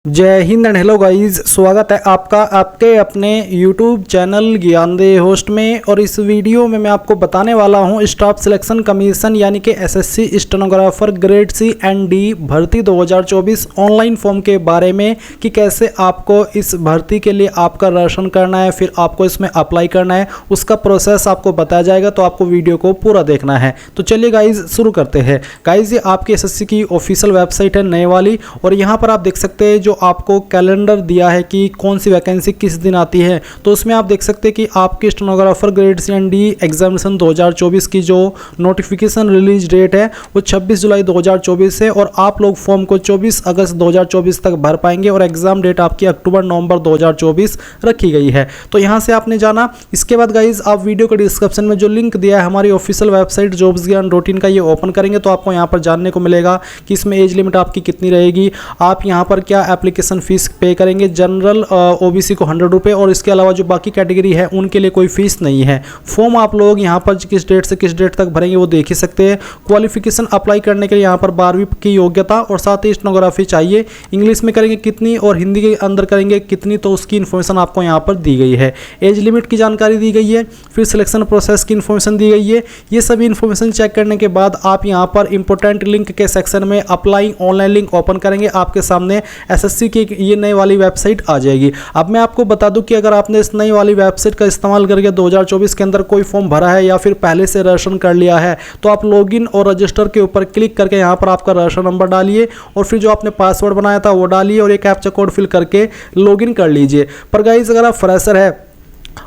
जय Hind and hello guys, स्वागत है आपका आपके अपने YouTube चैनल ज्ञानदेह होस्ट में। और इस वीडियो में मैं आपको बताने वाला हूं स्टाफ सिलेक्शन कमीशन यानी कि SSC stenographer grade C and D भर्ती 2024 ऑनलाइन फॉर्म के बारे में कि कैसे आपको इस भर्ती के लिए आपका रजिस्ट्रेशन करना है, फिर आपको इसमें अप्लाई करना है, उसका प्रोसेस आपको बताया जाएगा। तो आपको वीडियो को पूरा देखना है। तो चलिए गाइज शुरू करते हैं। गाइज ये आपकी एसएससी की ऑफिशियल वेबसाइट है नए वाली, और यहाँ पर आप देख सकते हैं जो आपको कैलेंडर दिया है कि कौन सी वैकेंसी किस दिन आती है। तो उसमें आप देख सकते हैं कि आपकी stenographer grade C and D examination 2024 की जो नोटिफिकेशन रिलीज डेट है वो 26 जुलाई 2024 है, और आप लोग फॉर्म को 24 अगस्त 2024 तक भर पाएंगे, और एग्जाम डेट आपकी अक्टूबर नवंबर 2024 रखी गई है। तो यहाँ से आपने जाना। इसके बाद गाइज आप वीडियो के डिस्क्रिप्शन में जो लिंक दिया है हमारी ऑफिशियल वेबसाइट jobsgyan.in का, ये ओपन करेंगे तो आपको यहाँ पर जानने को मिलेगा कि इसमें एज लिमिट आपकी कितनी रहेगी, आप यहाँ पर क्या एप्लीकेशन फीस पे करेंगे। जनरल ओबीसी को 100 रुपये, और इसके अलावा जो बाकी कैटेगरी है उनके लिए कोई फीस नहीं है। फॉर्म आप लोग यहाँ पर किस डेट से किस डेट तक भरेंगे वो देख ही सकते हैं। क्वालिफिकेशन अप्लाई करने के लिए यहाँ पर 12वीं की योग्यता और साथ ही स्टेनोग्राफी चाहिए। इंग्लिश में करेंगे कितनी और हिंदी के अंदर करेंगे कितनी, तो उसकी इन्फॉर्मेशन आपको यहाँ पर दी गई है। एज लिमिट की जानकारी दी गई है, फिर सिलेक्शन प्रोसेस की इन्फॉर्मेशन दी गई है। ये सभी इन्फॉर्मेशन चेक करने के बाद आप यहाँ पर इंपॉर्टेंट लिंक के सेक्शन में अप्लाई ऑनलाइन लिंक ओपन करेंगे, आपके सामने एसएससी की ये नई वाली वेबसाइट आ जाएगी। अब मैं आपको बता दूं कि अगर आपने इस नई वाली वेबसाइट का इस्तेमाल करके 2024 के अंदर कोई फॉर्म भरा है या फिर पहले से रजिस्ट्रेशन कर लिया है, तो आप लॉगिन और रजिस्टर के ऊपर क्लिक करके यहाँ पर आपका रजिस्टर नंबर डालिए, और फिर जो आपने पासवर्ड बनाया था वो डालिए, और एक कैप्चा कोड फिल करके लॉगिन कर लीजिए। पर गाइस अगर आप फ्रेशर है,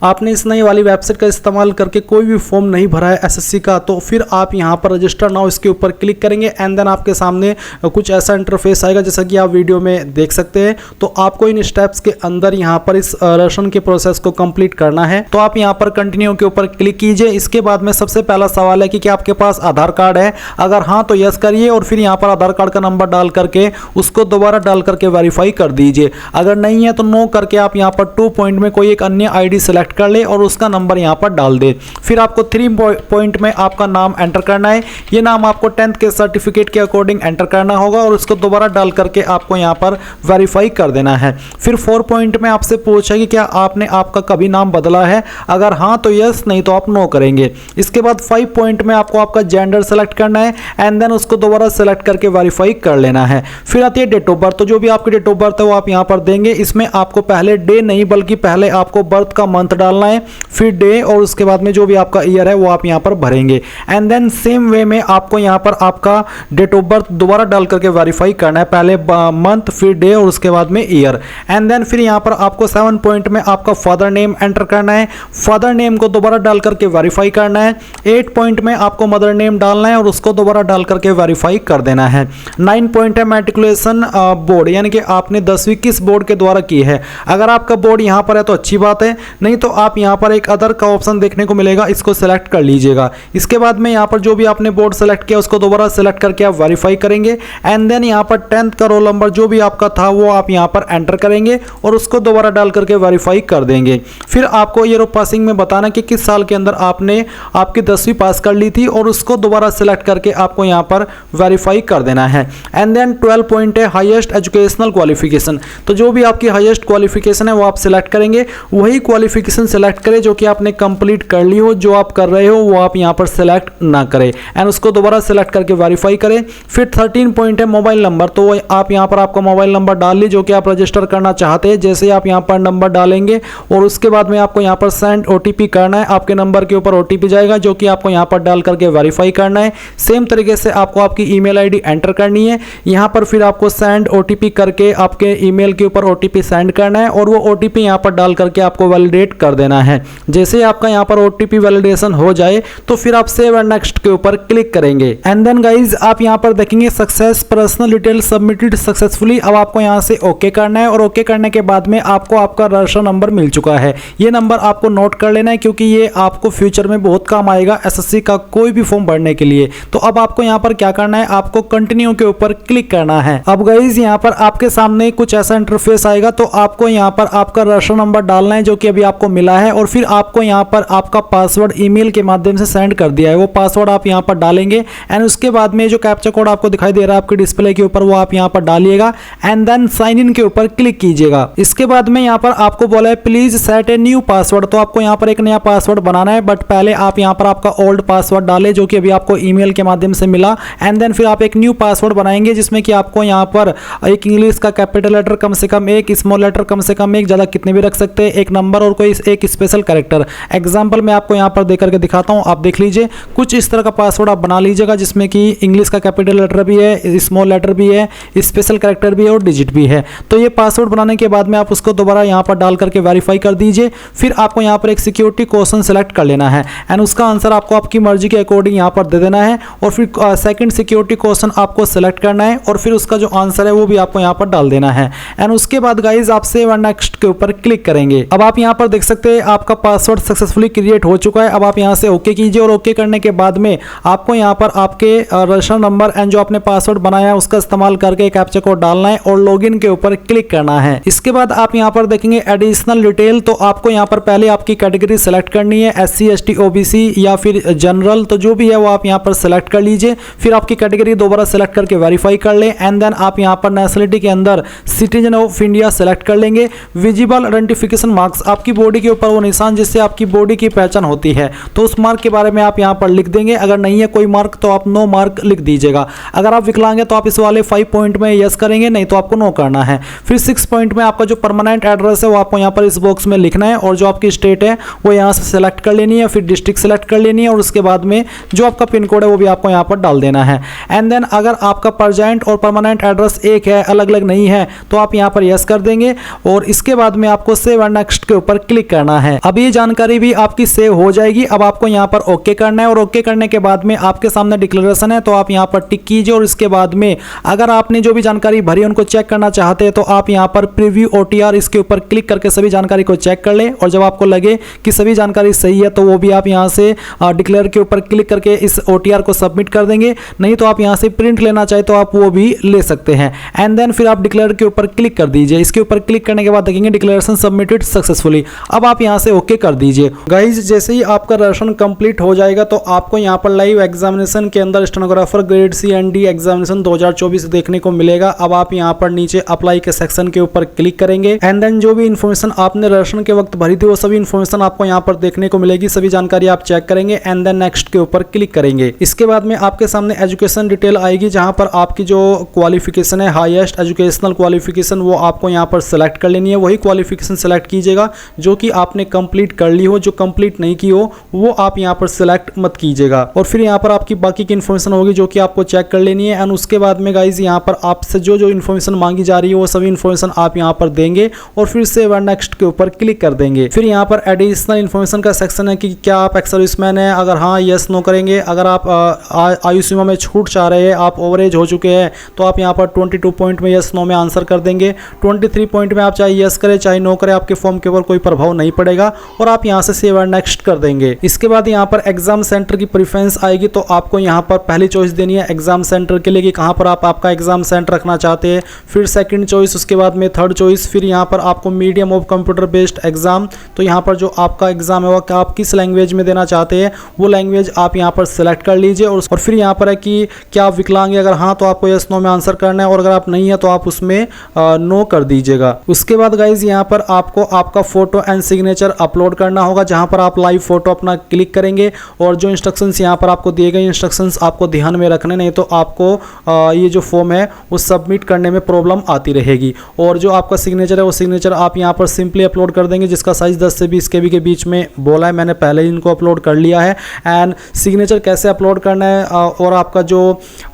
आपने इस नई वाली वेबसाइट का इस्तेमाल करके कोई भी फॉर्म नहीं भरा है एसएससी का, तो फिर आप यहां पर रजिस्टर नाउ इसके ऊपर क्लिक करेंगे, एंड देन आपके सामने कुछ ऐसा इंटरफेस आएगा जैसा कि आप वीडियो में देख सकते हैं। तो आपको इन स्टेप्स के अंदर यहां पर इस रजिस्ट्रेशन के प्रोसेस को कंप्लीट करना है। तो आप यहां पर कंटिन्यू के ऊपर क्लिक कीजिए। इसके बाद में सबसे पहला सवाल है कि क्या आपके पास आधार कार्ड है। अगर हाँ तो यस करिए, और फिर यहाँ पर आधार कार्ड का नंबर डाल करके उसको दोबारा डाल करके वेरीफाई कर दीजिए। अगर नहीं है तो नो करके आप यहाँ पर 2 पॉइंट में कोई एक अन्य आईडी सेलेक्ट कर ले और उसका नंबर यहां पर डाल दे। फिर आपको 3 पॉइंट में आपका नाम एंटर करना है। ये नाम आपको 10th के सर्टिफिकेट के अकॉर्डिंग एंटर करना होगा, और उसको दोबारा डाल करके आपको यहां पर वेरीफाई कर देना है। फिर 4 पॉइंट में आपसे पूछा कि क्या आपने आपका कभी नाम बदला है। अगर हां तो यस, नहीं तो आप नो करेंगे। इसके बाद 5 पॉइंट में आपको आपका जेंडर सेलेक्ट करना है, एंड देन उसको दोबारा सेलेक्ट करके वेरीफाई कर लेना है। फिर आती है डेट ऑफ बर्थ। तो जो भी आपकी डेट ऑफ बर्थ है वो आप यहां पर देंगे। इसमें आपको पहले डे नहीं बल्कि पहले आपको बर्थ का मंथ डालना है, फिर डे, और उसके बाद में जो भी आपका ईयर है वो आप यहां पर भरेंगे। एंड देन सेम वे में आपको यहां पर आपका डेट ऑफ बर्थ दोबारा डाल करके वेरीफाई करना है, पहले मंथ फिर डे और उसके बाद में ईयर। एंड देन फिर यहां पर आपको 7 पॉइंट में आपका फादर नेम एंटर करना है, फादर नेम को दोबारा डाल करके वेरीफाई करना है। 8 पॉइंट में आपको मदर नेम डालना है और उसको दोबारा डाल करके वेरीफाई कर देना है। 9 पॉइंट है मैट्रिकुलेशन बोर्ड, यानी कि आपने 10वीं किस बोर्ड के द्वारा की है। अगर आपका बोर्ड यहां पर है तो अच्छी बात है, नहीं तो आप यहां पर एक अदर का ऑप्शन देखने को मिलेगा, इसको सेलेक्ट कर लीजिएगा। इसके बाद में यहां पर जो भी आपने बोर्ड सेलेक्ट किया उसको दोबारा सेलेक्ट करके आप वेरीफाई करेंगे। एंड देन यहां पर 10th का रोल नंबर जो भी आपका था वो आप यहां पर एंटर करेंगे और उसको दोबारा डाल करके वेरीफाई कर देंगे। फिर आपको ईयर ऑफ पासिंग में बताना कि किस साल के अंदर आपने आपकी 10वीं पास कर ली थी, और उसको दोबारा सेलेक्ट करके आपको यहां पर वेरीफाई कर देना है। एंड देन 12 पॉइंट है हाईएस्ट एजुकेशनल क्वालिफिकेशन। तो जो भी आपकी हाईएस्ट क्वालिफिकेशन है वो आप सिलेक्ट करेंगे, वही क्वालिफिकेशन सेलेक्ट करें जो कि आपने कंप्लीट कर ली हो। जो आप कर रहे हो वो आप यहां पर सेलेक्ट ना करें, एंड उसको दोबारा सेलेक्ट करके वेरीफाई करें। फिर 13 पॉइंट है मोबाइल नंबर। तो आप यहां पर आपका मोबाइल नंबर डाल लीजिए जो कि आप रजिस्टर करना चाहते हैं। जैसे आप यहां पर नंबर डालेंगे और उसके बाद में आपको यहां पर सेंड ओटीपी करना है, आपके नंबर के ऊपर ओटीपी जाएगा जो कि आपको यहां पर डाल करके वेरीफाई करना है। सेम तरीके से आपको आपकी ईमेल आईडी एंटर करनी है। यहां पर फिर आपको सेंड ओटीपी करके आपके ईमेल के ऊपर ओटीपी सेंड करना है, और वो ओटीपी यहां पर डाल करके आपको वैलिडेट कर देना है। जैसे आपका यहां पर ओटीपी वैलिडेशन हो जाए तो फिर आप सेव एंड नेक्स्ट के ऊपर क्लिक करेंगे। एंड देन गाइज आप यहां पर देखेंगे success personal detail submitted successfully. अब आपको यहां से ओके करना है, और ओके करने के बाद में आपको आपका रजिस्टर नंबर मिल चुका है। ये नंबर आपको नोट कर लेना है, क्योंकि ये आपको फ्यूचर में बहुत काम आएगा एसएससी का कोई भी फॉर्म भरने के लिए। तो अब आपको यहां पर क्या करना है, आपको कंटिन्यू के ऊपर क्लिक करना है। अब गाइज यहां पर आपके सामने कुछ ऐसा इंटरफेस आएगा, तो आपको यहां पर आपका रजिस्टर नंबर डालना है जो कि अभी आप आपको मिला है और फिर आपको यहाँ पर आपका पासवर्ड ईमेल के माध्यम से सेंड कर दिया है। वो पासवर्ड आप यहाँ पर डालेंगे एंड उसके बाद में जो कैप्चा कोड आपको दिखाई दे रहा है आपके डिस्प्ले के ऊपर, वो आप यहाँ पर डालिएगा एंड देन साइन इन के ऊपर क्लिक कीजिएगा। इसके बाद में यहाँ पर आपको बोला है please set a new password, तो आपको यहाँ पर एक नया पासवर्ड बनाना है, बट पहले आप यहाँ पर आपका ओल्ड पासवर्ड डालें जो कि अभी आपको ईमेल के माध्यम से मिला एंड देन फिर आप एक न्यू पासवर्ड बनाएंगे जिसमें कि आपको यहाँ पर एक इंग्लिश का कैपिटल लेटर कम से कम एक, स्मॉल लेटर कम से कम एक, ज़्यादा कितने भी रख सकते हैं, एक नंबर और कोई एक स्पेशल कैरेक्टर। एग्जाम्पल मैं आपको यहाँ पर दे करके दिखाता हूँ, आप देख लीजिए। कुछ इस तरह का पासवर्ड आप बना लीजिएगा जिसमें कि इंग्लिश का कैपिटल लेटर भी है, स्मॉल लेटर भी है, स्पेशल कैरेक्टर भी है और डिजिट भी है। तो ये पासवर्ड बनाने के बाद में आप उसको दोबारा यहाँ पर डाल करके वेरीफाई कर दीजिए। फिर आपको यहाँ पर एक सिक्योरिटी क्वेश्चन सेलेक्ट कर लेना है एंड उसका आंसर आपको आपकी मर्जी के अकॉर्डिंग यहाँ पर दे देना है और फिर सेकंड सिक्योरिटी क्वेश्चन आपको सेलेक्ट करना है और फिर उसका जो आंसर है वो भी आपको यहाँ पर डाल देना है एंड उसके बाद गाइज आप सेव एंड नेक्स्ट के ऊपर क्लिक करेंगे। अब आप यहाँ पर देख सकते हैं आपका पासवर्ड सक्सेसफुली क्रिएट हो चुका है। अब आप यहाँ से ओके कीजिए और ओके करने के बाद में आपको यहाँ पर आपके रजिस्टर नंबर एंड जो आपने पासवर्ड बनाया है उसका इस्तेमाल करके कैप्चा कोड डालना है और लॉगिन के ऊपर क्लिक करना है। इसके बाद आप यहाँ पर देखेंगे एडिशनल डिटेल, तो आपको यहाँ पर पहले आपकी कैटेगरी सेलेक्ट करनी है, SC ST OBC या फिर जनरल, तो जो भी है वो आप यहाँ पर सेलेक्ट कर लीजिए। फिर आपकी कैटेगरी दोबारा सेलेक्ट करके वेरीफाई कर लें एंड देन आप यहाँ पर नेशनलिटी के अंदर सिटीजन ऑफ इंडिया सेलेक्ट कर लेंगे। विजिबल आइडेंटिफिकेशन मार्क्स, आपकी बॉडी के ऊपर वो निशान जिससे आपकी बॉडी की पहचान होती है, तो उस मार्क के बारे में आप यहाँ पर लिख देंगे। अगर नहीं है कोई मार्क तो आप नो मार्क लिख दीजिएगा। अगर आप विकलांग है तो आप इस वाले 5 पॉइंट में यस करेंगे, नहीं तो आपको नो करना है। फिर 6 पॉइंट में आपका जो परमानेंट एड्रेस है वो आपको यहाँ पर इस बॉक्स में लिखना है और जो आपकी स्टेट है वो यहाँ से सेलेक्ट कर लेनी है, फिर डिस्ट्रिक्ट सेलेक्ट कर लेनी है और उसके बाद में जो आपका पिन कोड है वो भी आपको यहाँ पर डाल देना है एंड देन अगर आपका प्रेजेंट और परमानेंट एड्रेस एक है, अलग अलग नहीं है, तो आप यहाँ पर यस कर देंगे और इसके बाद में आपको सेव एंड नेक्स्ट के ऊपर क्लिक करना है। अब ये जानकारी भी आपकी सेव हो जाएगी। अब आपको यहाँ पर ओके करना है और ओके करने के बाद में आपके सामने डिक्लेरेशन है तो आप यहाँ पर टिक कीजिए और इसके बाद में अगर आपने जो भी जानकारी भरी उनको चेक करना चाहते हैं तो आप यहाँ पर प्रीव्यू OTR इसके ऊपर क्लिक करके सभी जानकारी को चेक कर लें और जब आपको लगे कि सभी जानकारी सही है तो वो भी आप यहाँ से डिक्लेयर के ऊपर क्लिक करके इस OTR को सबमिट कर देंगे। नहीं तो आप यहाँ से प्रिंट लेना चाहे तो आप वो भी ले सकते हैं एंड देन फिर आप डिक्लेयर के ऊपर क्लिक कर दीजिए। इसके ऊपर क्लिक करने के बाद देखेंगे डिक्लेरेशन सबमिटेड सक्सेसफुली। अब आप यहाँ से ओके कर दीजिए। गाइज जैसे ही आपका रजिस्ट्रेशन कंप्लीट हो जाएगा तो आपको यहाँ पर लाइव एग्जामिनेशन के अंदर stenographer grade C and D examination 2024 देखने को मिलेगा। अब आप यहाँ पर नीचे अप्लाई के सेक्शन के ऊपर क्लिक करेंगे एंड देन जो भी इन्फॉर्मेशन आपने रजिस्ट्रेशन के वक्त भरी थी वो सभी इन्फॉर्मेशन आपको यहाँ पर देखने को मिलेगी। सभी जानकारी आप चेक करेंगे एंड देन नेक्स्ट के ऊपर क्लिक करेंगे। इसके बाद में आपके सामने एजुकेशन डिटेल आएगी जहाँ पर आपकी जो क्वालिफिकेशन है, हाईएस्ट एजुकेशनल क्वालिफिकेशन, वो आपको यहाँ पर सेलेक्ट कर लेनी है। वही क्वालिफिकेशन सेलेक्ट कीजिएगा जो कि आपने कंप्लीट कर ली हो, जो कंप्लीट नहीं की हो वो आप यहाँ पर सेलेक्ट मत कीजिएगा। और फिर यहाँ पर आपकी बाकी की इन्फॉर्मेशन होगी जो कि आपको चेक कर लेनी है एंड उसके बाद में गाइज यहाँ पर आपसे जो जो इन्फॉर्मेशन मांगी जा रही है वो सभी इन्फॉर्मेशन आप यहाँ पर देंगे और फिर सेव एंड नेक्स्ट के ऊपर क्लिक कर देंगे। फिर यहाँ पर एडिशनल इन्फॉर्मेशन का सेक्शन है कि क्या आप एक्स सर्विसमैन है, अगर हाँ यस नो करेंगे। अगर आप आयु सीमा में छूट चाह रहे हैं, आप ओवरेज हो चुके हैं, तो आप यहाँ पर 22 पॉइंट में यस नो में आंसर कर देंगे। 23 पॉइंट में आप चाहे यस करें चाहे नो करें, आपके फॉर्म के ऊपर कोई प्रभाव नहीं पड़ेगा और आप यहाँ से सेव एंड नेक्स्ट कर देंगे। इसके बाद यहाँ पर एग्जाम सेंटर की प्रेफरेंस आएगी तो आपको यहाँ पर पहली चॉइस देनी है एग्जाम सेंटर के लिए कि कहाँ पर आप आपका एग्जाम सेंटर रखना चाहते हैं। फिर सेकंड चॉइस, उसके बाद में थर्ड चॉइस, फिर यहाँ पर आपको medium of computer based exam, तो यहाँ पर जो आपका एग्जाम है वो आप किस लैंग्वेज में देना चाहते हैं वो लैंग्वेज आप यहाँ पर सेलेक्ट कर लीजिए। और फिर यहाँ पर है कि क्या आप विकलांग है, अगर हाँ तो आपको यस नो में आंसर करना है और अगर आप नहीं है तो आप उसमें नो कर दीजिएगा। उसके बाद गाइज यहाँ पर आपको आपका फोटो एंड सिग्नेचर अपलोड करना होगा जहाँ पर आप लाइव फोटो अपना क्लिक करेंगे और जो इंस्ट्रक्शंस यहाँ पर आपको दिए गए इंस्ट्रक्शंस आपको ध्यान में रखने, नहीं तो आपको ये जो फॉर्म है वो सबमिट करने में प्रॉब्लम आती रहेगी। और जो आपका सिग्नेचर है वो सिग्नेचर आप यहाँ पर सिंपली अपलोड कर देंगे जिसका साइज 10 से 20 KB के बीच में बोला है, मैंने पहले ही इनको अपलोड कर लिया है। एंड सिग्नेचर कैसे अपलोड करना है और आपका जो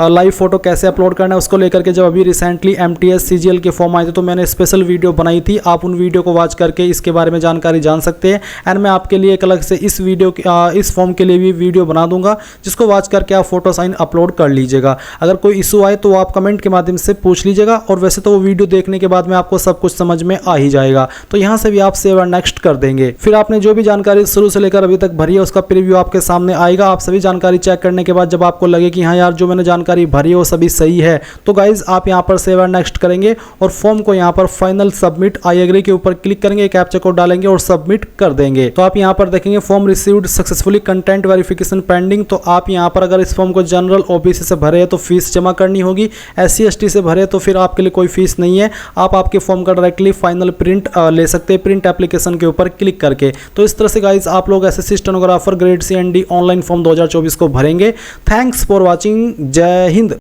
लाइव फोटो कैसे अपलोड करना है उसको लेकर के जब अभी रिसेंटली MTS CGL के फॉर्म आए थे तो मैंने स्पेशल वीडियो बनाई थी, आप उन वीडियो को वॉच करके इसके बारे में जानकारी जान सकते हैं। एंड मैं आपके लिए एक अलग से इस फॉर्म के लिए भी वीडियो बना दूंगा जिसको वॉच करके आप फोटो साइन अपलोड कर लीजिएगा। अगर कोई इशू आए तो आप कमेंट के माध्यम से पूछ लीजिएगा और वैसे तो वो वीडियो देखने के बाद में आपको सब कुछ समझ में आ ही जाएगा। तो यहाँ से भी आप सेव एंड नेक्स्ट कर देंगे। फिर आपने जो भी जानकारी शुरू से लेकर अभी तक भरी है उसका प्रीव्यू आपके सामने आएगा। आप सभी जानकारी चेक करने के बाद जब आपको लगे कि हाँ यार जो मैंने जानकारी भरी है वो सभी सही है तो गाइज आप यहाँ पर सेव एंड नेक्स्ट करेंगे और फॉर्म को यहाँ पर फाइनल सबमिट आई एग्री के ऊपर क्लिक करेंगे, कैप्चा कोड डालेंगे लेंगे और सबमिट कर देंगे। तो आप यहाँ पर देखेंगे form received successfully, content verification pending. तो आप यहाँ पर अगर इस फॉर्म को जनरल ओबीसी से भरे हैं तो फीस जमा करनी होगी, SC ST से भरे तो फिर आपके लिए कोई फीस नहीं है। आप आपके फॉर्म का डायरेक्टली फाइनल प्रिंट ले सकते हैं प्रिंट एप्लीकेशन के ऊपर क्लिक करके। तो इस तरह से गाइज आप लोग SSC stenographer grade C&D online form 2024 को भरेंगे। Thanks for watching. जय हिंद।